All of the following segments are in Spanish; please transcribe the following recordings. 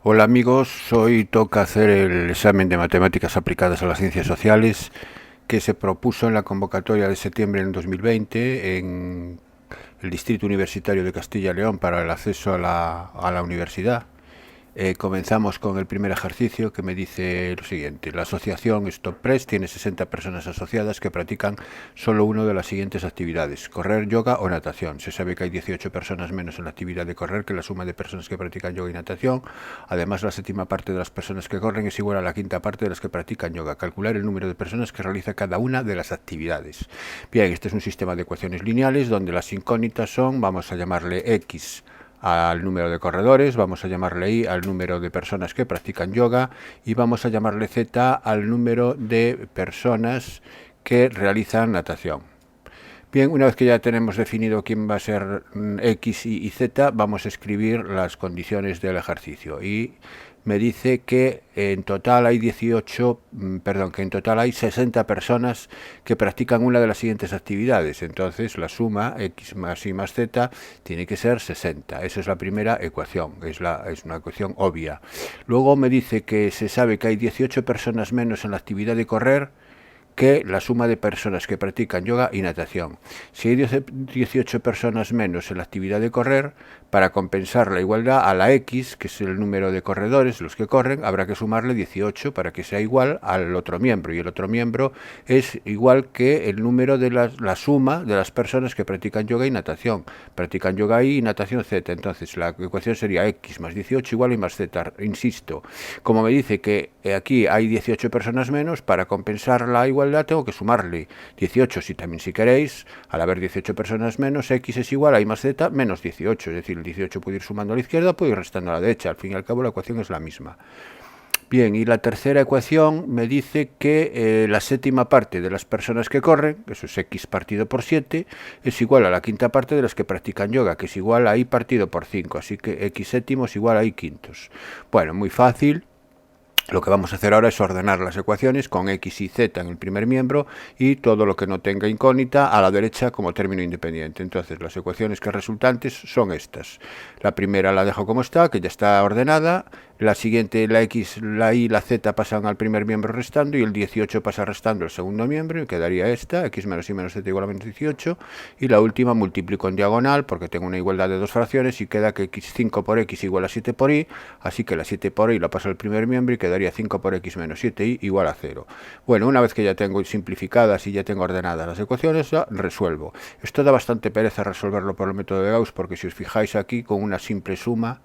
Hola amigos, hoy toca hacer el examen de matemáticas aplicadas a las ciencias sociales que se propuso en la convocatoria de septiembre del 2020 en el Distrito Universitario de Castilla y León para el acceso a la universidad. Comenzamos con el primer ejercicio que me dice lo siguiente. La asociación Stop Press tiene 60 personas asociadas que practican solo una de las siguientes actividades: correr, yoga o natación. Se sabe que hay 18 personas menos en la actividad de correr que la suma de personas que practican yoga y natación. Además, la séptima parte de las personas que corren es igual a la quinta parte de las que practican yoga. Calcular el número de personas que realiza cada una de las actividades. Bien, este es un sistema de ecuaciones lineales donde las incógnitas son, vamos a llamarle X al número de corredores, vamos a llamarle Y al número de personas que practican yoga y vamos a llamarle Z al número de personas que realizan natación. Bien, una vez que ya tenemos definido quién va a ser X y Z, vamos a escribir las condiciones del ejercicio. Y me dice que en total hay 60 personas que practican una de las siguientes actividades. Entonces la suma X más Y más Z tiene que ser 60. Esa es la primera ecuación, es una ecuación obvia. Luego me dice que se sabe que hay 18 personas menos en la actividad de correr que la suma de personas que practican yoga y natación. Si hay 18 personas menos en la actividad de correr, para compensar la igualdad a la X, que es el número de corredores, los que corren, habrá que sumarle 18 para que sea igual al otro miembro, y el otro miembro es igual que el número de la suma de las personas que practican yoga y natación. Practican yoga y natación Z, entonces la ecuación sería X más 18 igual a Y más Z. Insisto, como me dice que aquí hay 18 personas menos, para compensar la igualdad tengo que sumarle 18, si queréis, al haber 18 personas menos, X es igual a Y más Z menos 18, es decir, el 18 puede ir sumando a la izquierda, puede ir restando a la derecha, al fin y al cabo la ecuación es la misma. Bien, y la tercera ecuación me dice que la séptima parte de las personas que corren, eso es X partido por 7, es igual a la quinta parte de las que practican yoga, que es igual a Y partido por 5, así que X séptimos es igual a Y quintos. Bueno, muy fácil. Lo que vamos a hacer ahora es ordenar las ecuaciones con X y Z en el primer miembro y todo lo que no tenga incógnita a la derecha como término independiente. Entonces las ecuaciones que resultantes son estas. La primera la dejo como está, que ya está ordenada. La siguiente, la X, la Y, la Z pasan al primer miembro restando y el 18 pasa restando al segundo miembro y quedaría esta, X menos Y menos Z igual a menos 18. Y la última multiplico en diagonal porque tengo una igualdad de dos fracciones y queda que X5 por X igual a 7 por Y, así que la 7 por Y la paso al primer miembro y quedaría 5 por X menos 7Y igual a 0. Bueno, una vez que ya tengo simplificadas y ya tengo ordenadas las ecuaciones, ya resuelvo. Esto da bastante pereza resolverlo por el método de Gauss porque si os fijáis aquí con una simple suma,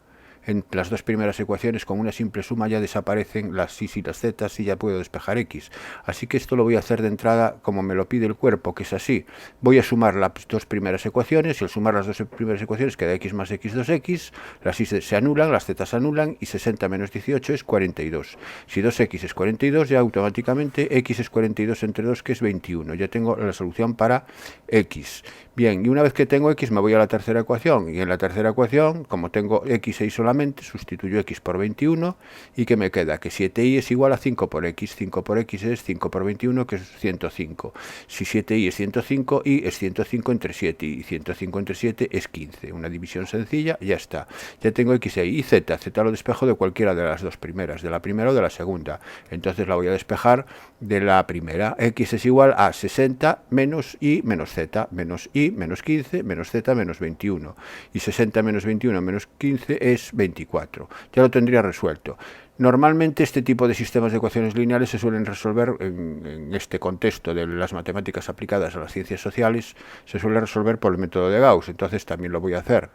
en las dos primeras ecuaciones con una simple suma ya desaparecen las Y y las Z y ya puedo despejar X. Así que esto lo voy a hacer de entrada como me lo pide el cuerpo, que es así. Voy a sumar las dos primeras ecuaciones y al sumar las dos primeras ecuaciones queda X más X 2X, las Y se anulan, las Z se anulan y 60 menos 18 es 42. Si 2X es 42, ya automáticamente X es 42 entre 2, que es 21. Ya tengo la solución para X. Bien, y una vez que tengo X me voy a la tercera ecuación, y en la tercera ecuación, como tengo X e Y solamente, sustituyo X por 21, y que me queda que 7Y es igual a 5 por X. 5 por X es 5 por 21, que es 105. Si 7Y es 105, Y es 105 entre 7, y 105 entre 7 es 15. Una división sencilla, ya está. Ya tengo X e Y. Y Z, Z lo despejo de cualquiera de las dos primeras, de la primera o de la segunda. Entonces la voy a despejar de la primera. X es igual a 60 menos Y menos Z, menos Y menos 15 menos Z menos 21. Y 60 menos 21 menos 15 es 24. Ya lo tendría resuelto. Normalmente este tipo de sistemas de ecuaciones lineales se suelen resolver en este contexto de las matemáticas aplicadas a las ciencias sociales, se suele resolver por el método de Gauss, entonces también lo voy a hacer.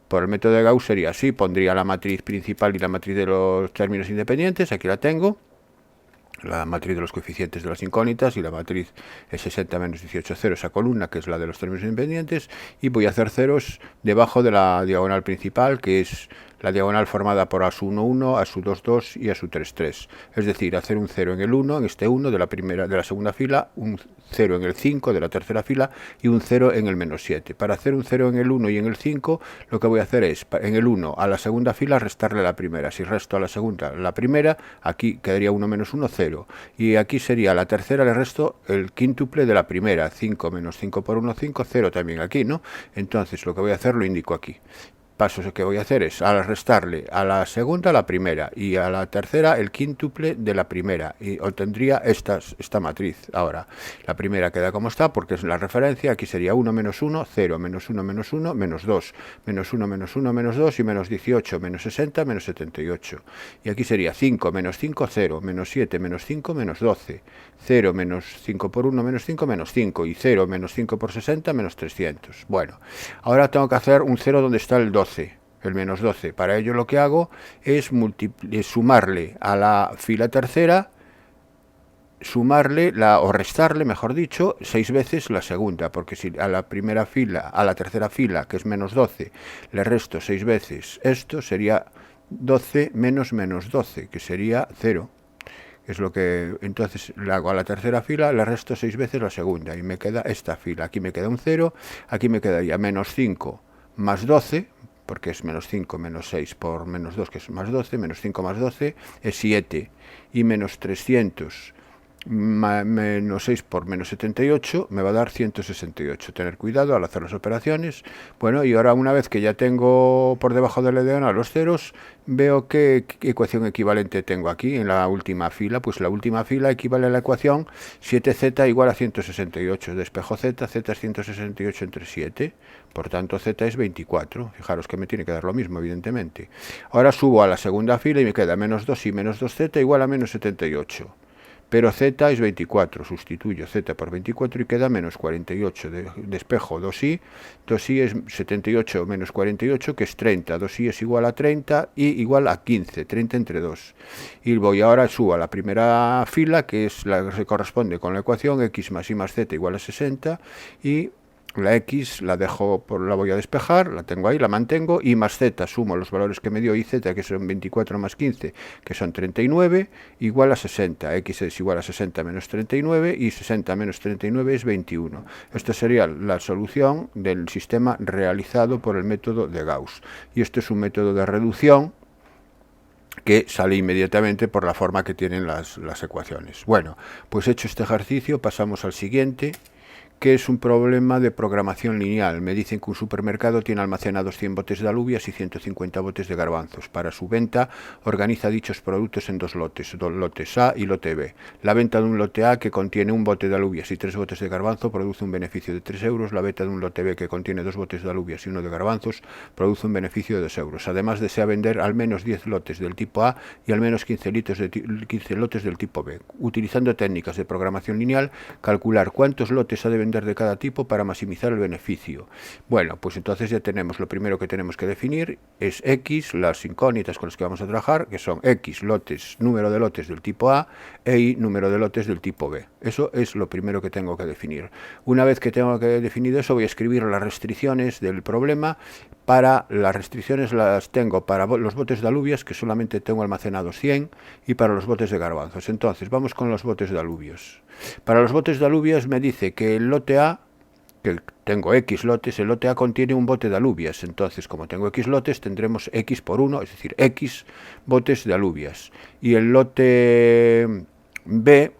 Por el método de Gauss sería así, pondría la matriz principal y la matriz de los términos independientes, aquí la tengo, la matriz de los coeficientes de las incógnitas, y la matriz es 60 menos 18, 0, esa columna que es la de los términos independientes, y voy a hacer ceros debajo de la diagonal principal, que es la diagonal formada por A 1, 1, A 2, 2 y A 3, 3. Es decir, hacer un 0 en el 1, en este 1 de la segunda fila, un 0 en el 5 de la tercera fila y un 0 en el menos 7. Para hacer un 0 en el 1 y en el 5, lo que voy a hacer es, en el 1 a la segunda fila, restarle la primera. Si resto a la segunda la primera, aquí quedaría 1 menos 1, 0. Y aquí sería la tercera, le resto el quíntuple de la primera. 5 menos 5 por 1, 5, 0 también aquí, ¿no? Entonces lo que voy a hacer lo indico aquí. pasos que voy a hacer es al restarle a la segunda la primera y a la tercera el quíntuple de la primera y obtendría esta matriz. Ahora, la primera queda como está porque es la referencia, aquí sería 1 menos 1, 0, menos 1 menos 1, menos 2, menos 1 menos 1 menos 2 y menos 18, menos 60, menos 78. Y aquí sería 5 menos 5, 0, menos 7 menos 5, menos 12, 0 menos 5 por 1 menos 5, menos 5 y 0 menos 5 por 60, menos 300. Bueno, ahora tengo que hacer un 0 donde está el 12, el menos 12. Para ello lo que hago es sumarle a la fila tercera, sumarle o restarle, mejor dicho, 6 veces la segunda, porque si a la primera fila, a la tercera fila, que es menos 12, le resto 6 veces esto, sería 12 menos menos 12, que sería 0. Es lo que entonces le hago a la tercera fila, le resto 6 veces la segunda y me queda esta fila. Aquí me queda un 0, aquí me quedaría menos 5 más 12, porque es menos 5 menos 6 por menos 2, que es más 12, menos 5 más 12 es 7, y menos 300 menos 6 por menos 78 me va a dar 168. Tener cuidado al hacer las operaciones. Bueno, y ahora una vez que ya tengo por debajo de la diagonal los ceros, veo qué ecuación equivalente tengo aquí en la última fila. Pues la última fila equivale a la ecuación 7z igual a 168. Despejo z, z es 168 entre 7, por tanto z es 24. Fijaros que me tiene que dar lo mismo, evidentemente. Ahora subo a la segunda fila y me queda menos 2 y menos 2z igual a menos 78. Pero z es 24, sustituyo z por 24 y queda menos 48. Despejo 2i, 2i es 78 menos 48, que es 30. 2i es igual a 30 y igual a 15, 30 entre 2. Y voy ahora, subo a la primera fila, que es la que se corresponde con la ecuación x más y más z igual a 60, y la x la voy a despejar, la tengo ahí, la mantengo, y más z, sumo los valores que me dio y z, que son 24 más 15, que son 39, igual a 60. X es igual a 60 menos 39, y 60 menos 39 es 21. Esta sería la solución del sistema realizado por el método de Gauss. Y esto es un método de reducción que sale inmediatamente por la forma que tienen las ecuaciones. Bueno, pues hecho este ejercicio, pasamos al siguiente, que es un problema de programación lineal. Me dicen que un supermercado tiene almacenados 100 botes de alubias y 150 botes de garbanzos. Para su venta, organiza dichos productos en dos lotes A y lote B. La venta de un lote A, que contiene un bote de alubias y 3 botes de garbanzo, produce un beneficio de 3 euros. La venta de un lote B, que contiene 2 botes de alubias y 1 de garbanzos, produce un beneficio de 2 euros. Además, desea vender al menos 10 lotes del tipo A y al menos 15 lotes del tipo B. Utilizando técnicas de programación lineal, calcular cuántos lotes ha de vender de cada tipo para maximizar el beneficio. Bueno, pues entonces ya tenemos, lo primero que tenemos que definir es X, las incógnitas con las que vamos a trabajar, que son X lotes, número de lotes del tipo A, e Y número de lotes del tipo B. Eso es lo primero que tengo que definir. Una vez que tengo que definir eso, voy a escribir las restricciones del problema. Para las restricciones las tengo para los botes de alubias, que solamente tengo almacenados 100, y para los botes de garbanzos. Entonces, vamos con los botes de alubios. Para los botes de alubias me dice que el lote A, que tengo X lotes, el lote A contiene un bote de alubias. Entonces, como tengo X lotes, tendremos X por 1, es decir, X botes de alubias. Y el lote B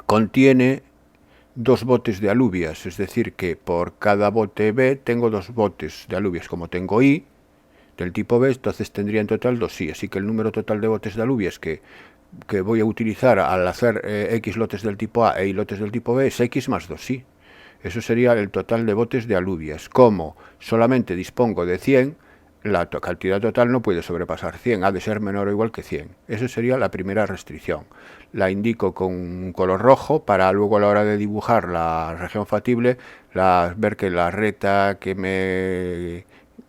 contiene 2 botes de alubias, es decir, que por cada bote B tengo 2 botes de alubias. Como tengo Y del tipo B, entonces tendría en total 2Y. Así que el número total de botes de alubias que voy a utilizar al hacer X lotes del tipo A e Y lotes del tipo B es X más 2Y. Eso sería el total de botes de alubias. Como solamente dispongo de 100, la cantidad total no puede sobrepasar 100, ha de ser menor o igual que 100. Esa sería la primera restricción. La indico con un color rojo para luego a la hora de dibujar la región factible, ver que la recta que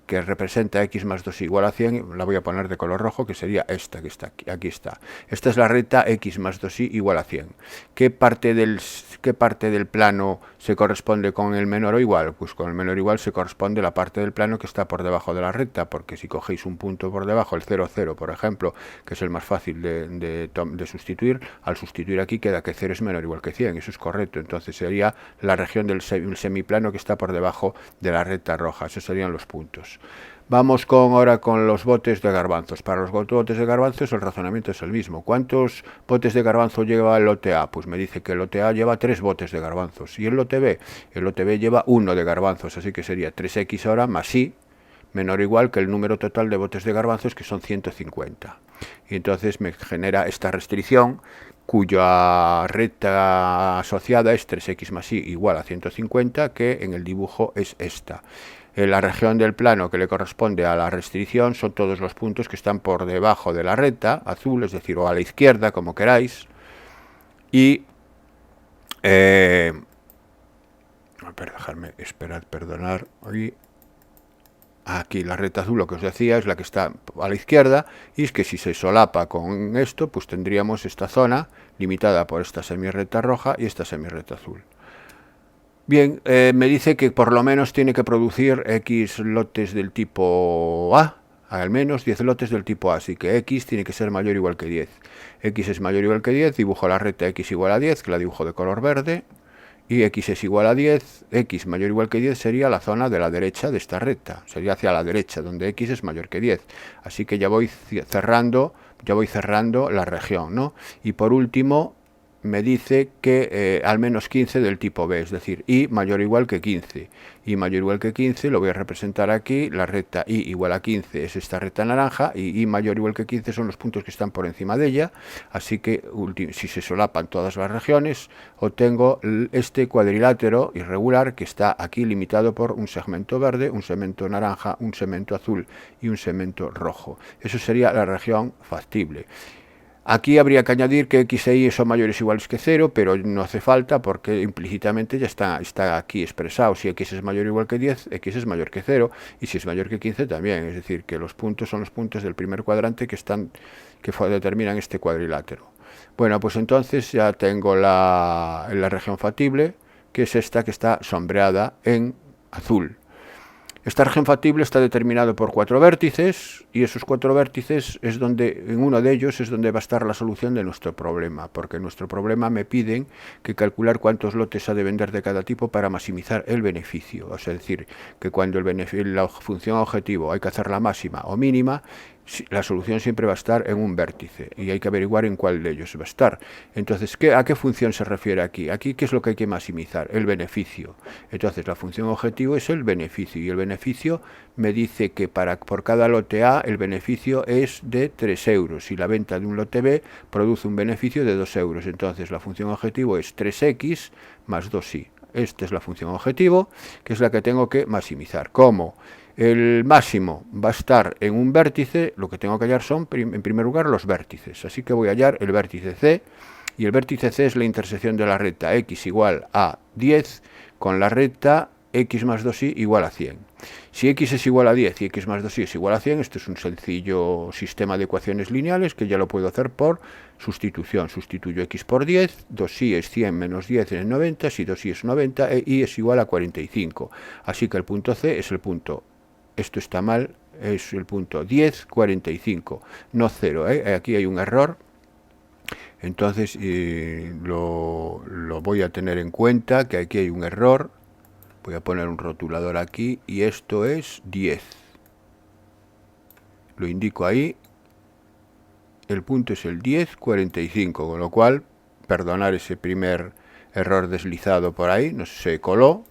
representa X más 2 igual a 100, la voy a poner de color rojo, que sería esta, que está aquí está. Esta es la recta X más 2y igual a 100. ¿Qué parte del plano se corresponde con el menor o igual? Pues con el menor o igual se corresponde la parte del plano que está por debajo de la recta, porque si cogéis un punto por debajo, el 0, 0, por ejemplo, que es el más fácil de sustituir, al sustituir aquí queda que 0 es menor o igual que 100, eso es correcto. Entonces sería la región del semiplano que está por debajo de la recta roja, esos serían los puntos. Vamos ahora con los botes de garbanzos. Para los botes de garbanzos el razonamiento es el mismo. ¿Cuántos botes de garbanzo lleva el lote A? Pues me dice que el lote A lleva 3 botes de garbanzos. ¿Y el lote B? El lote B lleva 1 de garbanzos, así que sería 3X ahora más Y menor o igual que el número total de botes de garbanzos, que son 150. Y entonces me genera esta restricción, cuya recta asociada es 3x más y igual a 150, que en el dibujo es esta. En la región del plano que le corresponde a la restricción son todos los puntos que están por debajo de la recta azul, es decir, o a la izquierda, como queráis. Y dejarme esperar, perdonar. Aquí la recta azul, lo que os decía, es la que está a la izquierda, y es que si se solapa con esto, pues tendríamos esta zona limitada por esta semirrecta roja y esta semirrecta azul. Bien, me dice que por lo menos tiene que producir X lotes del tipo A, al menos 10 lotes del tipo A, así que X tiene que ser mayor o igual que 10. X es mayor o igual que 10, dibujo la recta X igual a 10, que la dibujo de color verde, y X es igual a 10, X mayor o igual que 10 sería la zona de la derecha de esta recta, sería hacia la derecha, donde X es mayor que 10. Así que ya voy cerrando la región, ¿no? Y por último, me dice que al menos 15 del tipo B, es decir, y mayor o igual que 15. Y mayor o igual que 15 lo voy a representar aquí, la recta y igual a 15 es esta recta naranja, y mayor o igual que 15 son los puntos que están por encima de ella, así que si se solapan todas las regiones, obtengo este cuadrilátero irregular que está aquí limitado por un segmento verde, un segmento naranja, un segmento azul y un segmento rojo. Eso sería la región factible. Aquí habría que añadir que X e Y son mayores o iguales que 0, pero no hace falta porque implícitamente ya está aquí expresado. Si X es mayor o igual que 10, X es mayor que 0, y si es mayor que 15 también. Es decir, que los puntos son los puntos del primer cuadrante que determinan este cuadrilátero. Bueno, pues entonces ya tengo la región factible, que es esta que está sombreada en azul. Esta región factible está determinado por 4 vértices, y esos 4 vértices es donde, en uno de ellos es donde va a estar la solución de nuestro problema, porque en nuestro problema me piden que calcular cuántos lotes ha de vender de cada tipo para maximizar el beneficio. O sea, es decir, que cuando la función objetivo hay que hacerla máxima o mínima, la solución siempre va a estar en un vértice, y hay que averiguar en cuál de ellos va a estar. Entonces, ¿a qué función se refiere aquí? Aquí, ¿qué es lo que hay que maximizar? El beneficio. Entonces, la función objetivo es el beneficio, y el beneficio me dice que por cada lote A el beneficio es de 3 euros, y la venta de un lote B produce un beneficio de 2 euros. Entonces, la función objetivo es 3x más 2y. Esta es la función objetivo, que es la que tengo que maximizar. ¿Cómo? El máximo va a estar en un vértice, lo que tengo que hallar son, en primer lugar, los vértices. Así que voy a hallar el vértice C, y el vértice C es la intersección de la recta X igual a 10 con la recta X más 2y igual a 100. Si X es igual a 10 y X más 2y es igual a 100, esto es un sencillo sistema de ecuaciones lineales que ya lo puedo hacer por sustitución. Sustituyo X por 10, 2y es 100 menos 10 es 90, si 2y es 90, y es igual a 45. Así que el punto C es el punto, esto está mal, es el punto 10, 45, no 0, aquí hay un error. Entonces lo voy a tener en cuenta, que aquí hay un error. Voy a poner un rotulador aquí, y esto es 10. Lo indico ahí. El punto es el 10, 45, con lo cual, perdonar ese primer error deslizado por ahí, no se coló.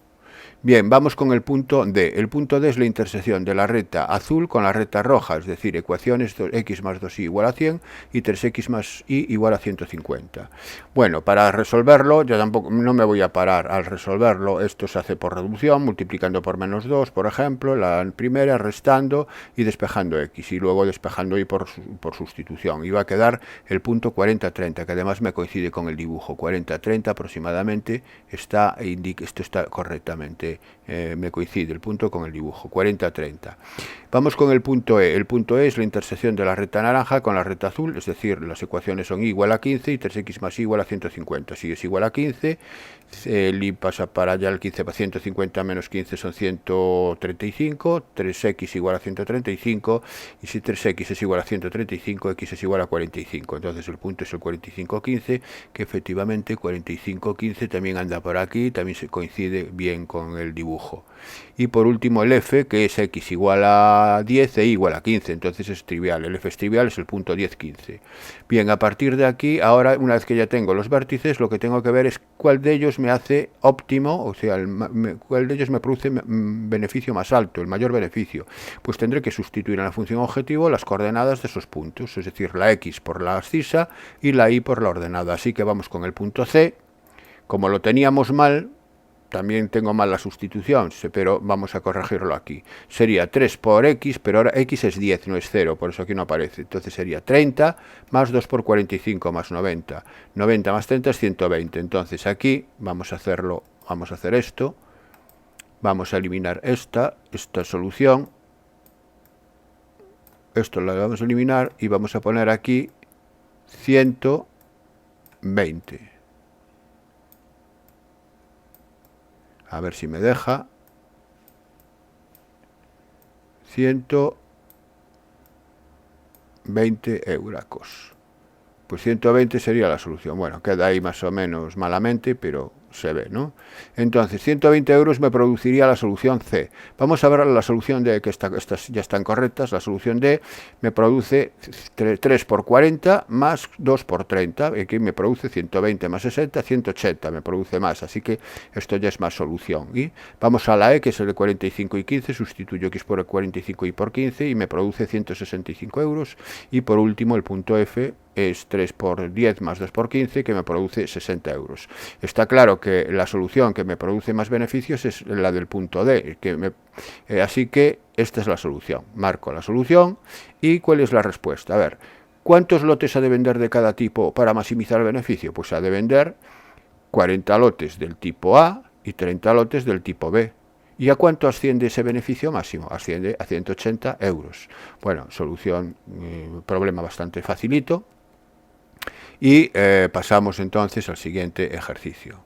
Bien, vamos con el punto D. El punto D es la intersección de la recta azul con la recta roja, es decir, ecuaciones x más 2y igual a 100 y 3x más y igual a 150. Bueno, para resolverlo, ya tampoco no me voy a parar al resolverlo. Esto se hace por reducción, multiplicando por menos 2, por ejemplo, la primera, restando y despejando x, y luego despejando y por sustitución. Y va a quedar el punto 40-30, que además me coincide con el dibujo. 40-30 aproximadamente, esto está correctamente. Me coincide el punto con el dibujo, 40-30. Vamos con el punto E. El punto E es la intersección de la recta naranja con la recta azul, es decir, las ecuaciones son y igual a 15 y 3x más y igual a 150. Si es igual a 15, el y pasa para allá, el 15 para 150 menos 15 son 135, 3x igual a 135, y si 3x es igual a 135, x es igual a 45. Entonces el punto es el 45-15, que efectivamente 45-15 también anda por aquí, también se coincide bien con el dibujo. Y por último el f, que es x igual a 10 e y igual a 15, entonces es trivial, el f es trivial, es el punto 10, 15. Bien, a partir de aquí, ahora una vez que ya tengo los vértices, lo que tengo que ver es cuál de ellos me hace óptimo, o sea, cuál de ellos me produce beneficio más alto, el mayor beneficio. Pues tendré que sustituir en la función objetivo las coordenadas de esos puntos, es decir, la x por la abscisa y la y por la ordenada. Así que vamos con el punto C. Como lo teníamos mal, también tengo mal la sustitución, pero vamos a corregirlo aquí. Sería 3 por x, pero ahora x es 10, no es 0, por eso aquí no aparece. Entonces sería 30 más 2 por 45 más 90. 90 más 30 es 120. Entonces aquí vamos a hacer esto. Vamos a eliminar esta solución. Esto lo vamos a eliminar y vamos a poner aquí 120. A ver si me deja. 120 euracos. Pues 120 sería la solución. Bueno, queda ahí más o menos malamente, pero se ve, ¿no? Entonces, 120 euros me produciría la solución C. Vamos a ver la solución D, que estas ya están correctas. La solución D me produce 3 por 40 más 2 por 30. Aquí me produce 120 más 60, 180 me produce más. Así que esto ya es más solución. Y vamos a la E, que es el de 45 y 15. Sustituyo X por el 45 y por 15 y me produce 165 euros. Y por último, el punto F es 3 por 10 más 2 por 15, que me produce 60 euros. Está claro que la solución que me produce más beneficios es la del punto D, así que esta es la solución. Marco la solución. ¿Y cuál es la respuesta? A ver, ¿cuántos lotes ha de vender de cada tipo para maximizar el beneficio? Pues ha de vender 40 lotes del tipo A y 30 lotes del tipo B. ¿Y a cuánto asciende ese beneficio máximo? Asciende a 180 euros. Bueno, solución, problema bastante facilito. Y pasamos entonces al siguiente ejercicio.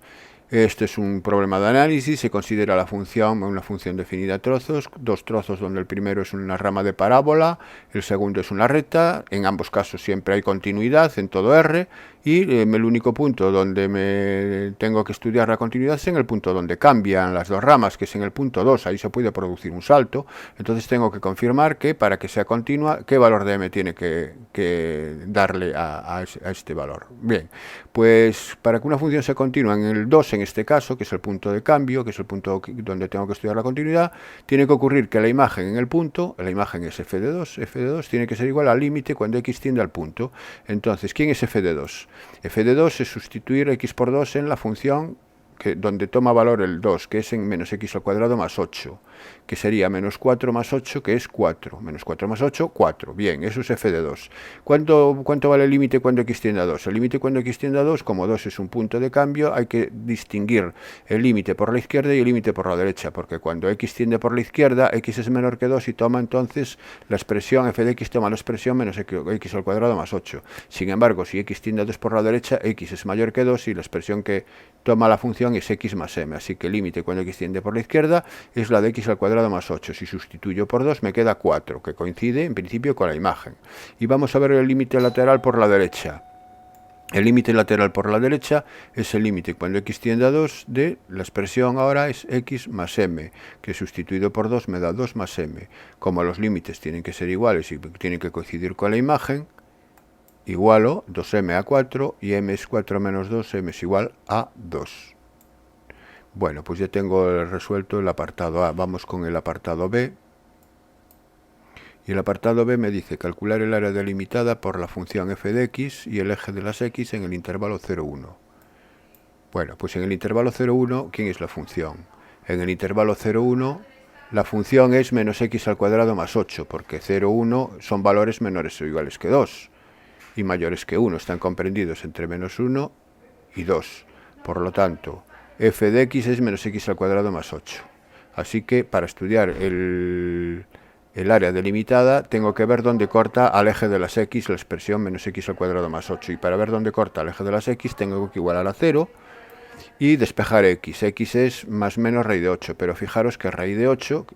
Este es un problema de análisis. Se considera la función una función definida a trozos, dos trozos donde el primero es una rama de parábola, el segundo es una recta. En ambos casos siempre hay continuidad en todo R, y el único punto donde me tengo que estudiar la continuidad es en el punto donde cambian las dos ramas, que es en el punto 2. Ahí se puede producir un salto. Entonces tengo que confirmar que para que sea continua, qué valor de m tiene que darle a este valor. Bien, pues para que una función sea continua en el 2, en este caso, que es el punto de cambio, que es el punto donde tengo que estudiar la continuidad, tiene que ocurrir que la imagen en el punto, la imagen es f de 2, tiene que ser igual al límite cuando x tiende al punto. Entonces, ¿quién es f de 2? F de 2 es sustituir x por 2 en la función donde toma valor el 2, que es en menos x al cuadrado más 8, que sería menos 4 más 8, que es 4. Menos 4 más 8, 4. Bien, eso es f de 2. ¿Cuánto vale el límite cuando x tiende a 2? El límite cuando x tiende a 2, como 2 es un punto de cambio, hay que distinguir el límite por la izquierda y el límite por la derecha, porque cuando x tiende por la izquierda, x es menor que 2 y toma entonces la expresión, f de x toma la expresión menos x al cuadrado más 8. Sin embargo, si x tiende a 2 por la derecha, x es mayor que 2 y la expresión que toma la función es x más m. Así que el límite cuando x tiende por la izquierda es la de x al cuadrado más 8. Si sustituyo por 2 me queda 4, que coincide en principio con la imagen. Y vamos a ver el límite lateral por la derecha. El límite lateral por la derecha es el límite cuando x tiende a 2 de la expresión ahora es x más m, que sustituido por 2 me da 2 más m. Como los límites tienen que ser iguales y tienen que coincidir con la imagen, igualo 2m a 4 y m es 4 menos 2, m es igual a 2. Bueno, pues ya tengo resuelto el apartado A. Vamos con el apartado B. Y el apartado B me dice calcular el área delimitada por la función f de x y el eje de las x en el intervalo 0, 1. Bueno, pues en el intervalo 0, 1, ¿quién es la función? En el intervalo 0, 1, la función es menos x al cuadrado más 8, porque 0, 1 son valores menores o iguales que 2 y mayores que 1. Están comprendidos entre menos 1 y 2. Por lo tanto, f de x es menos x al cuadrado más 8. Así que para estudiar el área delimitada tengo que ver dónde corta al eje de las x la expresión menos x al cuadrado más 8. Y para ver dónde corta al eje de las x tengo que igualar a 0 y despejar x. X es más menos raíz de 8, pero fijaros que raíz de 8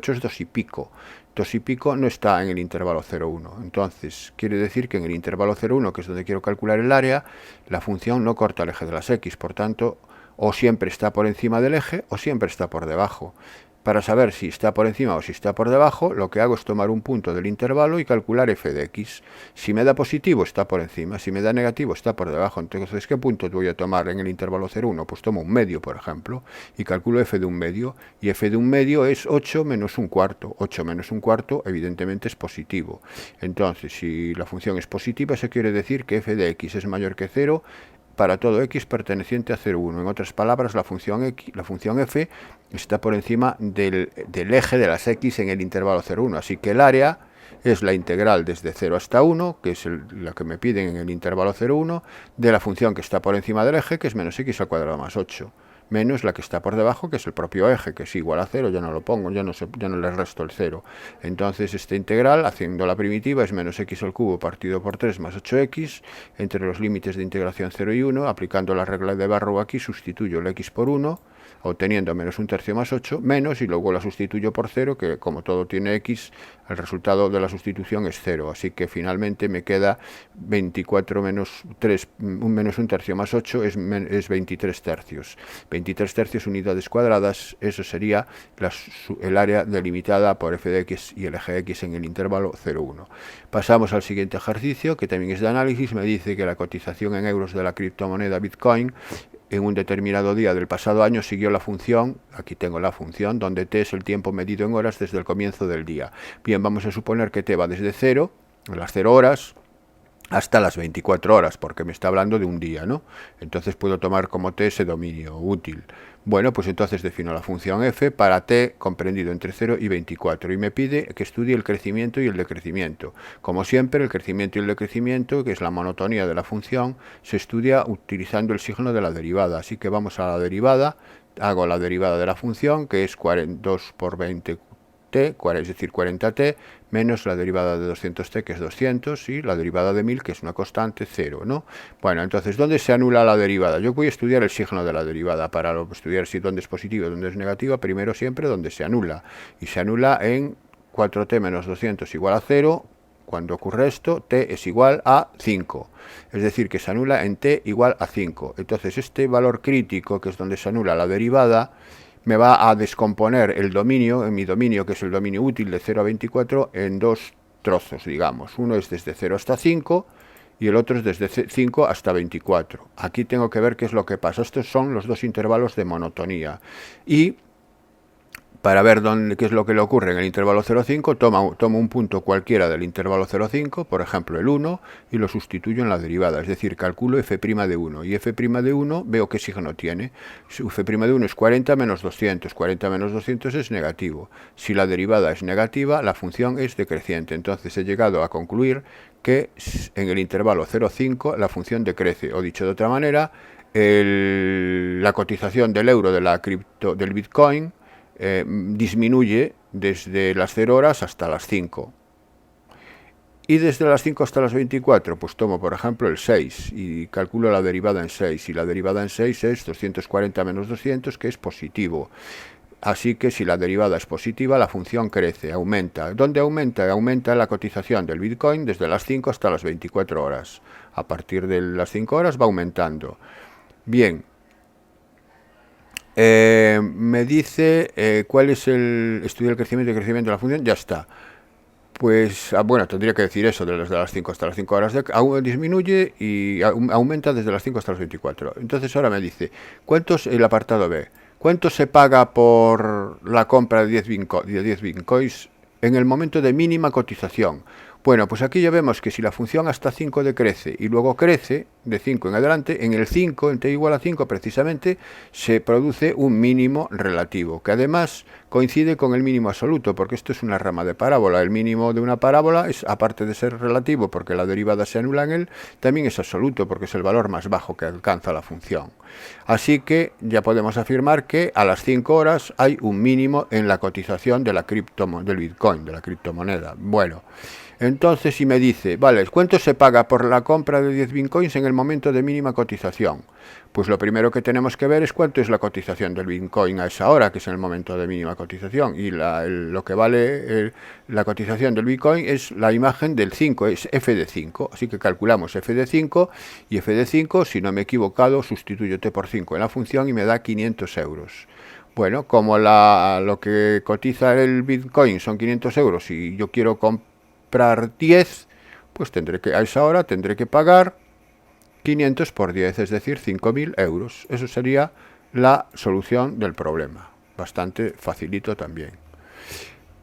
es 2 y pico. 2 y pico no está en el intervalo 0, 1. Entonces, quiere decir que en el intervalo 0, 1, que es donde quiero calcular el área, la función no corta el eje de las x. Por tanto, o siempre está por encima del eje o siempre está por debajo. Para saber si está por encima o si está por debajo, lo que hago es tomar un punto del intervalo y calcular f de x. Si me da positivo, está por encima. Si me da negativo, está por debajo. Entonces, ¿qué punto voy a tomar en el intervalo 0,1? Pues tomo un medio, por ejemplo, y calculo f de un medio. Y f de un medio es 8 menos un cuarto. 8 menos un cuarto, evidentemente, es positivo. Entonces, si la función es positiva, eso quiere decir que f de x es mayor que 0 para todo x perteneciente a 0,1. En otras palabras, la función f está por encima del eje de las x en el intervalo 0,1. Así que el área es la integral desde 0 hasta 1, que es la que me piden en el intervalo 0,1, de la función que está por encima del eje, que es menos x al cuadrado más 8, menos la que está por debajo, que es el propio eje, que es igual a 0, ya no lo pongo, ya no le resto el 0. Entonces, esta integral, haciendo la primitiva, es menos x al cubo partido por 3 más 8x, entre los límites de integración 0 y 1, aplicando la regla de Barrow aquí, sustituyo el x por 1, obteniendo menos un tercio más 8, menos, y luego la sustituyo por 0, que como todo tiene x, el resultado de la sustitución es 0. Así que finalmente me queda 24 menos 3, menos un tercio más 8 es 23 tercios. 23 tercios unidades cuadradas, eso sería el área delimitada por f de x y el eje x en el intervalo 0,1. Pasamos al siguiente ejercicio, que también es de análisis. Me dice que la cotización en euros de la criptomoneda Bitcoin en un determinado día del pasado año siguió la función, aquí tengo la función, donde t es el tiempo medido en horas desde el comienzo del día. Bien, vamos a suponer que t va desde 0, las 0 horas, hasta las 24 horas, porque me está hablando de un día, ¿no? Entonces puedo tomar como t ese dominio útil. Bueno, pues entonces defino la función f para t comprendido entre 0 y 24 y me pide que estudie el crecimiento y el decrecimiento. Como siempre, el crecimiento y el decrecimiento, que es la monotonía de la función, se estudia utilizando el signo de la derivada. Así que vamos a la derivada, hago la derivada de la función, que es 2 por 20t, es decir, 40t, menos la derivada de 200t, que es 200, y la derivada de 1000, que es una constante, 0, ¿no? Bueno, entonces, ¿dónde se anula la derivada? Yo voy a estudiar el signo de la derivada. Para estudiar si dónde es positiva y dónde es negativa, primero siempre donde se anula. Y se anula en 4t menos 200 igual a 0. Cuando ocurre esto, t es igual a 5. Es decir, que se anula en t igual a 5. Entonces, este valor crítico, que es donde se anula la derivada, me va a descomponer el dominio, en mi dominio, que es el dominio útil de 0 a 24, en dos trozos, digamos. Uno es desde 0 hasta 5 y el otro es desde 5 hasta 24. Aquí tengo que ver qué es lo que pasa. Estos son los dos intervalos de monotonía. Y para ver qué es lo que le ocurre en el intervalo 0,5, tomo un punto cualquiera del intervalo 0,5, por ejemplo el 1, y lo sustituyo en la derivada, es decir, calculo f' de 1, y f' de 1 veo qué signo tiene. F' de 1 es 40 menos 200, 40 menos 200 es negativo. Si la derivada es negativa, la función es decreciente. Entonces he llegado a concluir que en el intervalo 0,5 la función decrece, o dicho de otra manera, la cotización del euro del Bitcoin disminuye desde las 0 horas hasta las 5. Y desde las 5 hasta las 24, pues tomo por ejemplo el 6 y calculo la derivada en 6. Y la derivada en 6 es 240 menos 200, que es positivo. Así que si la derivada es positiva, la función crece, aumenta. ¿Dónde aumenta? Aumenta la cotización del Bitcoin desde las 5 hasta las 24 horas. A partir de las 5 horas va aumentando. Bien. Me dice cuál es el estudio del crecimiento y crecimiento de la función. Ya está. Pues, bueno, tendría que decir eso, desde las 5 hasta las 5 horas disminuye y aumenta desde las 5 hasta las 24. Entonces ahora me dice, ¿cuántos, el apartado B, cuánto se paga por la compra de 10 bitcoins en el momento de mínima cotización? Bueno, pues aquí ya vemos que si la función hasta 5 decrece y luego crece de 5 en adelante, en el 5, en t igual a 5 precisamente, se produce un mínimo relativo, que además coincide con el mínimo absoluto, porque esto es una rama de parábola. El mínimo de una parábola es, aparte de ser relativo, porque la derivada se anula en él, también es absoluto, porque es el valor más bajo que alcanza la función. Así que ya podemos afirmar que a las 5 horas hay un mínimo en la cotización de del Bitcoin, de la criptomoneda. Bueno, Entonces, si me dice, vale, ¿cuánto se paga por la compra de 10 bitcoins en el momento de mínima cotización? Pues lo primero que tenemos que ver es cuánto es la cotización del bitcoin a esa hora, que es en el momento de mínima cotización. Y lo que vale la cotización del bitcoin es la imagen del 5, es f de 5. Así que calculamos f de 5 y f de 5, si no me he equivocado, sustituyo t por 5 en la función y me da 500 euros. Bueno, como lo que cotiza el bitcoin son 500 euros y yo quiero comprar 10, pues a esa hora tendré que pagar 500 por 10, es decir, 5.000 euros. Eso sería la solución del problema. Bastante facilito también.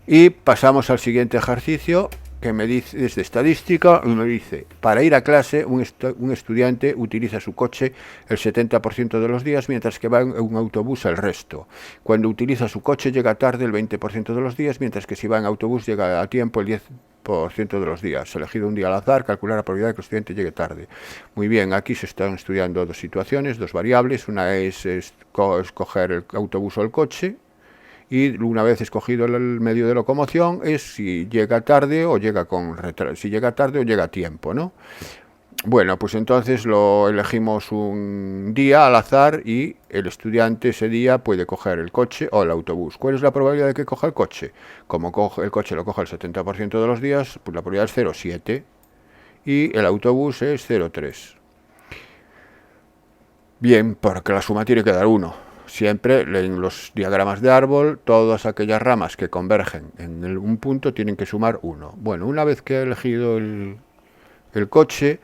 Y pasamos al siguiente ejercicio, que me dice, es de estadística, y me dice, para ir a clase, un estudiante utiliza su coche el 70% de los días, mientras que va en un autobús el resto. Cuando utiliza su coche llega tarde el 20% de los días, mientras que si va en autobús llega a tiempo el 10% de los días. Elegido un día al azar, calcular la probabilidad de que el estudiante llegue tarde. Muy bien, aquí se están estudiando dos situaciones, dos variables. Una es escoger el autobús o el coche, y una vez escogido el medio de locomoción es si llega tarde o llega con retraso, si llega tarde o llega a tiempo, ¿no? Bueno, pues entonces lo elegimos un día al azar y el estudiante ese día puede coger el coche o el autobús. ¿Cuál es la probabilidad de que coja el coche? Como el coche lo coge el 70% de los días, pues la probabilidad es 0,7 y el autobús es 0,3. Bien, porque la suma tiene que dar 1. Siempre en los diagramas de árbol, todas aquellas ramas que convergen en un punto tienen que sumar 1. Bueno, una vez que he elegido el coche,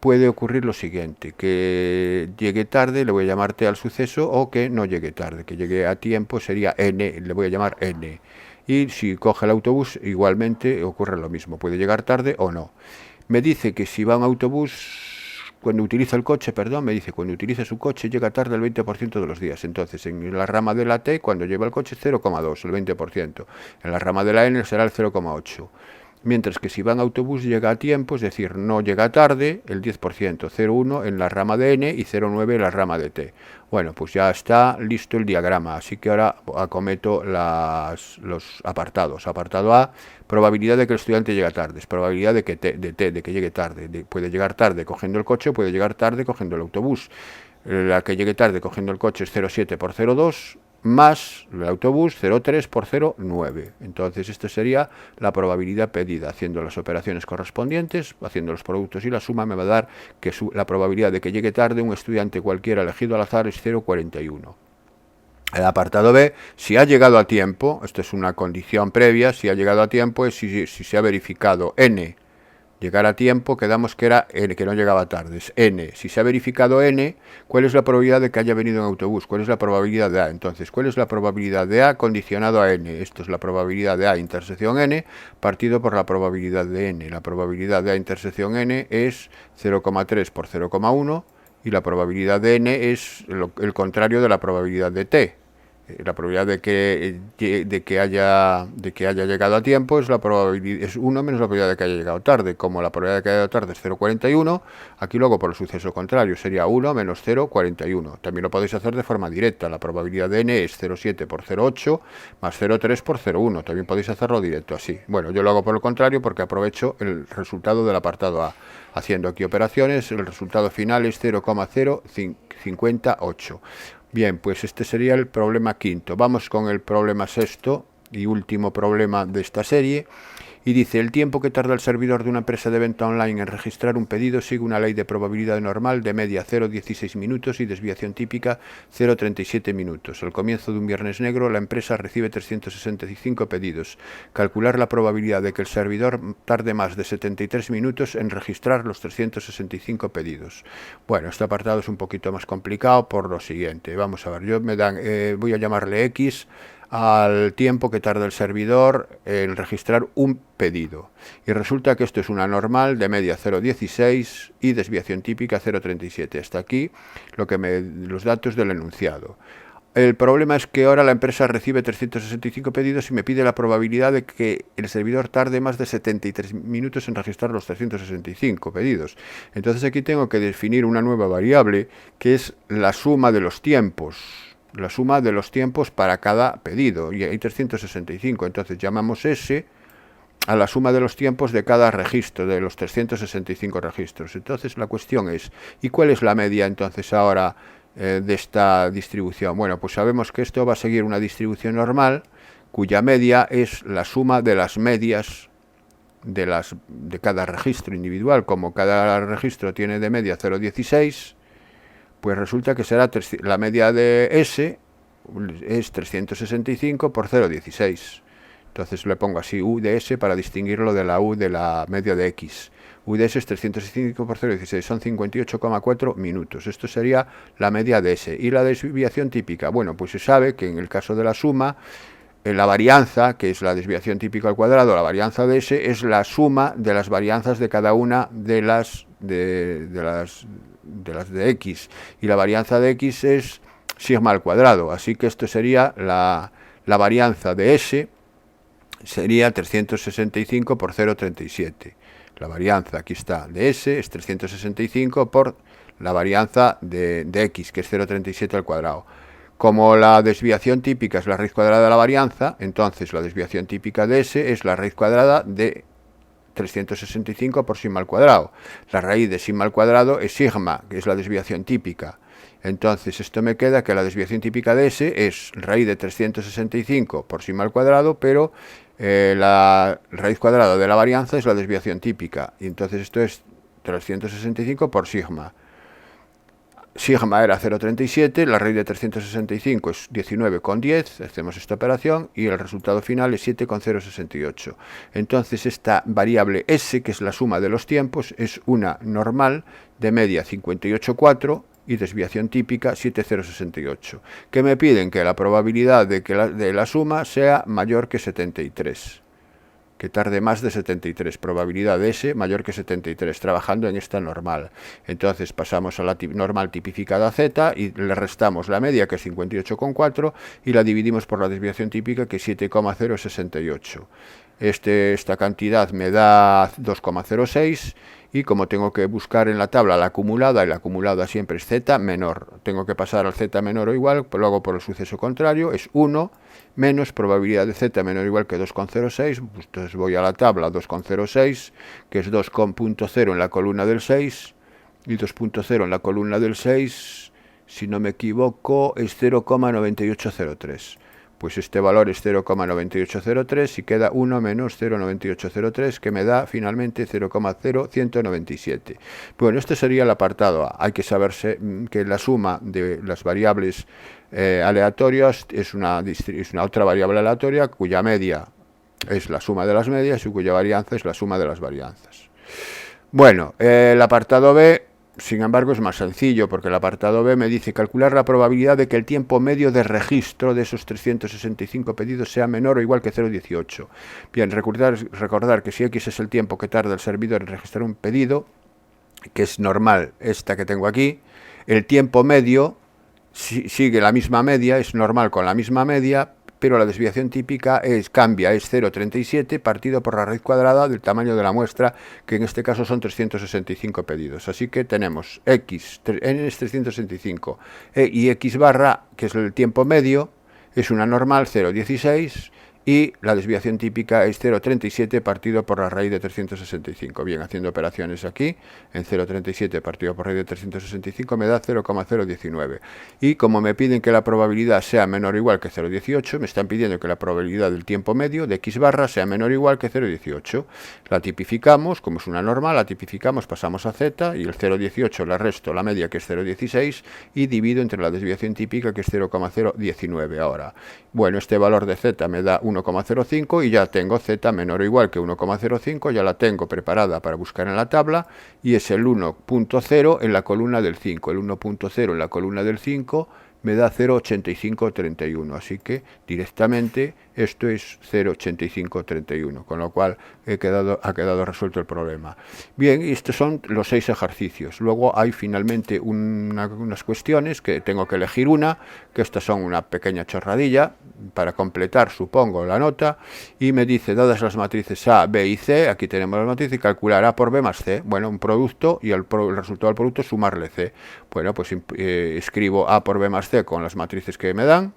puede ocurrir lo siguiente, que llegue tarde, le voy a llamar T al suceso, o que no llegue tarde, que llegue a tiempo sería N, le voy a llamar N. Y si coge el autobús, igualmente ocurre lo mismo, puede llegar tarde o no. Me dice que si va un autobús, cuando utiliza el coche, perdón, me dice, cuando utiliza su coche llega tarde el 20% de los días. Entonces, en la rama de la T, cuando lleva el coche, 0,2, el 20%. En la rama de la N será el 0,8. Mientras que si va en autobús llega a tiempo, es decir, no llega tarde, el 10%, 0,1 en la rama de N y 0,9 en la rama de T. Bueno, pues ya está listo el diagrama, así que ahora acometo los apartados. Apartado A, probabilidad de que el estudiante llegue tarde, es probabilidad de que llegue tarde. Puede llegar tarde cogiendo el coche, puede llegar tarde cogiendo el autobús. La que llegue tarde cogiendo el coche es 0,7 por 0,2, más el autobús 0,3 por 0,9. Entonces esta sería la probabilidad pedida. Haciendo las operaciones correspondientes, haciendo los productos y la suma, me va a dar que la probabilidad de que llegue tarde un estudiante cualquiera elegido al azar es 0,41. El apartado B, si ha llegado a tiempo, esto es una condición previa, si ha llegado a tiempo es si se ha verificado N. Llegar a tiempo, quedamos que era N, que no llegaba tarde, es N. Si se ha verificado N, ¿cuál es la probabilidad de que haya venido en autobús? ¿Cuál es la probabilidad de A? Entonces, ¿cuál es la probabilidad de A condicionado a N? Esto es la probabilidad de A intersección N partido por la probabilidad de N. La probabilidad de A intersección N es 0,3 por 0,1 y la probabilidad de N es el contrario de la probabilidad de T. La probabilidad de que haya llegado a tiempo es 1 menos la probabilidad de que haya llegado tarde. Como la probabilidad de que haya llegado tarde es 0,41, aquí luego por el suceso contrario sería 1 menos 0,41. También lo podéis hacer de forma directa. La probabilidad de N es 0,7 por 0,8 más 0,3 por 0,1. También podéis hacerlo directo así. Bueno, yo lo hago por el contrario porque aprovecho el resultado del apartado A. Haciendo aquí operaciones, el resultado final es 0,058. Bien, pues este sería el problema quinto. Vamos con el problema sexto y último problema de esta serie. Y dice, el tiempo que tarda el servidor de una empresa de venta online en registrar un pedido sigue una ley de probabilidad normal de media 0,16 minutos y desviación típica 0,37 minutos. Al comienzo de un viernes negro, la empresa recibe 365 pedidos. Calcular la probabilidad de que el servidor tarde más de 73 minutos en registrar los 365 pedidos. Bueno, este apartado es un poquito más complicado por lo siguiente. Vamos a ver, voy a llamarle X al tiempo que tarda el servidor en registrar un pedido. Y resulta que esto es una normal de media 0,16 y desviación típica 0,37. Hasta aquí los datos del enunciado. El problema es que ahora la empresa recibe 365 pedidos y me pide la probabilidad de que el servidor tarde más de 73 minutos en registrar los 365 pedidos. Entonces aquí tengo que definir una nueva variable que es la suma de los tiempos. La suma de los tiempos para cada pedido, y hay 365, entonces llamamos S a la suma de los tiempos de cada registro, de los 365 registros. Entonces la cuestión es, ¿y cuál es la media entonces ahora de esta distribución? Bueno, pues sabemos que esto va a seguir una distribución normal, cuya media es la suma de las medias de cada registro individual. Como cada registro tiene de media 0,16, pues resulta que será la media de S es 365 por 0,16. Entonces le pongo así U de S para distinguirlo de la U de la media de X. U de S es 365 por 0,16, son 58,4 minutos. Esto sería la media de S. ¿Y la desviación típica? Bueno, pues se sabe que en el caso de la suma, la varianza, que es la desviación típica al cuadrado, la varianza de S, es la suma de las varianzas de cada una de las de X. Y la varianza de X es sigma al cuadrado. Así que esto sería la varianza de S, sería 365 por 0,37. La varianza, aquí está, de S es 365 por la varianza de X, que es 0,37 al cuadrado. Como la desviación típica es la raíz cuadrada de la varianza, entonces la desviación típica de S es la raíz cuadrada de 365 por sigma al cuadrado. La raíz de sigma al cuadrado es sigma, que es la desviación típica. Entonces esto me queda que la desviación típica de S es raíz de 365 por sigma al cuadrado, pero la raíz cuadrada de la varianza es la desviación típica. Y entonces esto es 365 por sigma. Sigma era 0,37, la raíz de 365 es 19,10, hacemos esta operación y el resultado final es 7,068. Entonces esta variable S, que es la suma de los tiempos, es una normal de media 58,4 y desviación típica 7,068, que me piden que la probabilidad de que la suma sea mayor que 73. Que tarde más de 73, probabilidad de S mayor que 73, trabajando en esta normal. Entonces pasamos a la normal tipificada Z y le restamos la media, que es 58,4, y la dividimos por la desviación típica, que es 7,068. Esta cantidad me da 2,06, y como tengo que buscar en la tabla la acumulada, y la acumulada siempre es Z menor, tengo que pasar al Z menor o igual, luego por el suceso contrario, es 1 menos probabilidad de Z menor o igual que 2,06, pues entonces voy a la tabla 2,06, que es 2,0 en la columna del 6, y 2,0 en la columna del 6, si no me equivoco, es 0,9803. Pues este valor es 0,9803 y queda 1 menos 0,9803, que me da finalmente 0,0197. Bueno, este sería el apartado A. Hay que saberse que la suma de las variables aleatorias es una otra variable aleatoria cuya media es la suma de las medias y cuya varianza es la suma de las varianzas. Bueno, el apartado B, sin embargo, es más sencillo, porque el apartado B me dice calcular la probabilidad de que el tiempo medio de registro de esos 365 pedidos sea menor o igual que 0,18. Bien, recordar que si X es el tiempo que tarda el servidor en registrar un pedido, que es normal esta que tengo aquí, el tiempo medio sigue la misma media, es normal con la misma media, pero la desviación típica cambia, es 0,37 partido por la raíz cuadrada del tamaño de la muestra, que en este caso son 365 pedidos. Así que tenemos X, N es 365, y X barra, que es el tiempo medio, es una normal 0,16, y la desviación típica es 0,37 partido por la raíz de 365. Bien, haciendo operaciones aquí, en 0,37 partido por raíz de 365 me da 0,019. Y como me piden que la probabilidad sea menor o igual que 0,18, me están pidiendo que la probabilidad del tiempo medio de X barra sea menor o igual que 0,18. La tipificamos, como es una normal, la tipificamos, pasamos a Z, y el 0,18 le resto la media, que es 0,16, y divido entre la desviación típica, que es 0,019 ahora. Bueno, este valor de Z me da 1,05 y ya tengo Z menor o igual que 1,05, ya la tengo preparada para buscar en la tabla, y es el 1,0 en la columna del 5. El 1,0 en la columna del 5 me da 0,8531, así que directamente esto es 0,8531, con lo cual ha quedado resuelto el problema. Bien, y estos son los 6 ejercicios. Luego hay finalmente unas cuestiones que tengo que elegir una, que estas son una pequeña chorradilla, para completar, supongo, la nota, y me dice, dadas las matrices A, B y C, aquí tenemos las matrices, y calcular A por B más C, bueno, un producto, y el resultado del producto sumarle C. Bueno, pues escribo A por B más C con las matrices que me dan,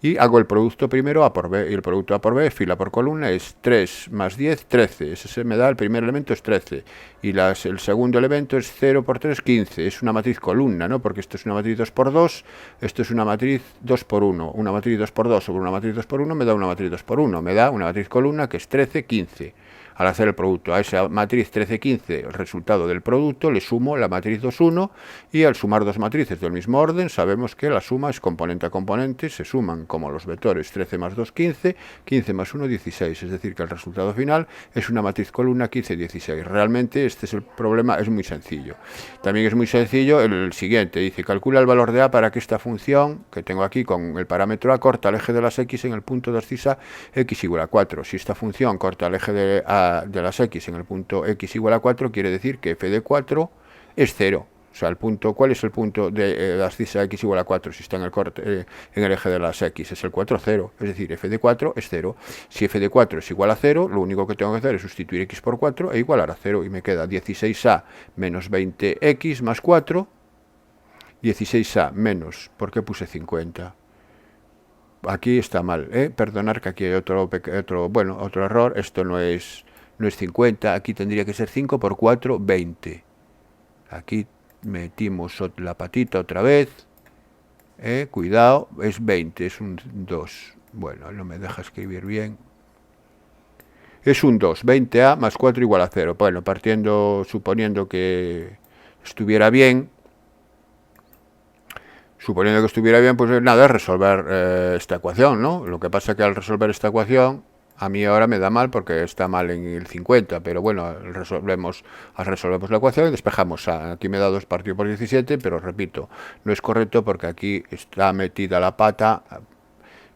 y hago el producto primero A por B, y el producto A por B, fila por columna, es 3 más 10, 13. Ese se me da, el primer elemento es 13, y el segundo elemento es 0 por 3, 15. Es una matriz columna, ¿no? Porque esto es una matriz 2 por 2, esto es una matriz 2 por 1. Una matriz 2 por 2 sobre una matriz 2 por 1 me da una matriz 2 por 1, me da una matriz columna que es 13, 15. Al hacer el producto a esa matriz 13, 15, el resultado del producto, le sumo la matriz 2, 1, y al sumar dos matrices del mismo orden, sabemos que la suma es componente a componente, se suman como los vectores 13 más 2, 15, 15 más 1, 16, es decir, que el resultado final es una matriz columna 15, 16. Realmente este es el problema, es muy sencillo. También es muy sencillo el siguiente, dice, calcula el valor de A para que esta función, que tengo aquí con el parámetro A, corta el eje de las X en el punto de abscisa X igual a 4. Si esta función corta el eje de las X en el punto X igual a 4, quiere decir que f de 4 es 0. O sea, ¿cuál es el punto de la abscisa X igual a 4 si está en el eje de las X? Es el 4, 0. Es decir, f de 4 es 0. Si f de 4 es igual a 0, lo único que tengo que hacer es sustituir X por 4 e igualar a 0. Y me queda 16A menos 20X más 4. 16A menos, ¿por qué puse 50? Aquí está mal, perdonar que aquí hay otro error. Esto no es 50, aquí tendría que ser 5 por 4, 20. Aquí metimos la patita otra vez, cuidado, es 20, es un 2. Bueno, no me deja escribir bien. Es un 2, 20A más 4 igual a 0. Bueno, suponiendo que estuviera bien, pues nada, es resolver esta ecuación, ¿no? Lo que pasa es que al resolver esta ecuación, a mí ahora me da mal porque está mal en el 50, pero bueno, resolvemos la ecuación y despejamos A. Aquí me da 2 partido por 17, pero repito, no es correcto porque aquí está metida la pata,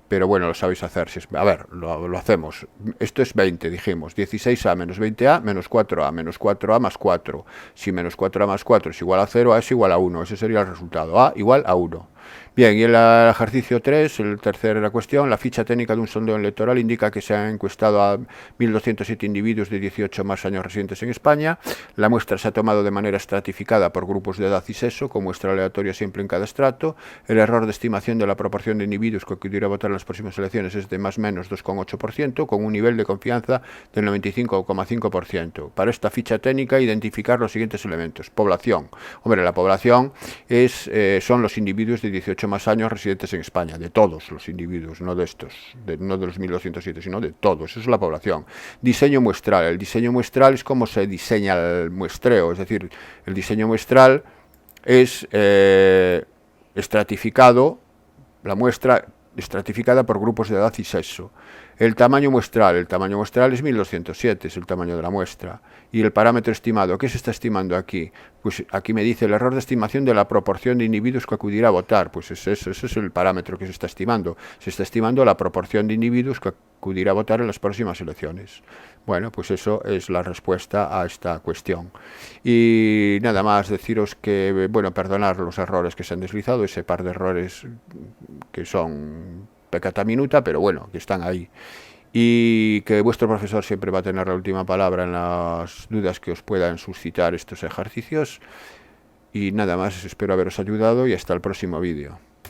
pero bueno, lo sabéis hacer. A ver, lo hacemos. Esto es 20, dijimos. 16A menos 20A menos 4A menos 4A más 4. Si menos 4A más 4 es igual a 0, A es igual a 1. Ese sería el resultado. A igual a 1. Bien, y el ejercicio 3, el tercer de la cuestión, la ficha técnica de un sondeo electoral indica que se han encuestado a 1.207 individuos de 18 más años residentes en España. La muestra se ha tomado de manera estratificada por grupos de edad y sexo, con muestra aleatoria siempre en cada estrato. El error de estimación de la proporción de individuos que acudirá a votar en las próximas elecciones es de más o menos 2,8%, con un nivel de confianza del 95,5%. Para esta ficha técnica, identificar los siguientes elementos. Población. Hombre, la población son los individuos de 18 más años residentes en España, de todos los individuos, no de estos, no de los 1.207, sino de todos, eso es la población. Diseño muestral, el diseño muestral es cómo se diseña el muestreo, es decir, el diseño muestral es estratificado, la muestra estratificada por grupos de edad y sexo. El tamaño muestral es 1.207, es el tamaño de la muestra. Y el parámetro estimado, ¿qué se está estimando aquí? Pues aquí me dice el error de estimación de la proporción de individuos que acudirá a votar. Pues ese es el parámetro que se está estimando. Se está estimando la proporción de individuos que acudirá a votar en las próximas elecciones. Bueno, pues eso es la respuesta a esta cuestión. Y nada más deciros que, perdonar los errores que se han deslizado, ese par de errores que son peccata minuta, pero bueno, que están ahí. Y que vuestro profesor siempre va a tener la última palabra en las dudas que os puedan suscitar estos ejercicios. Y nada más, espero haberos ayudado y hasta el próximo vídeo.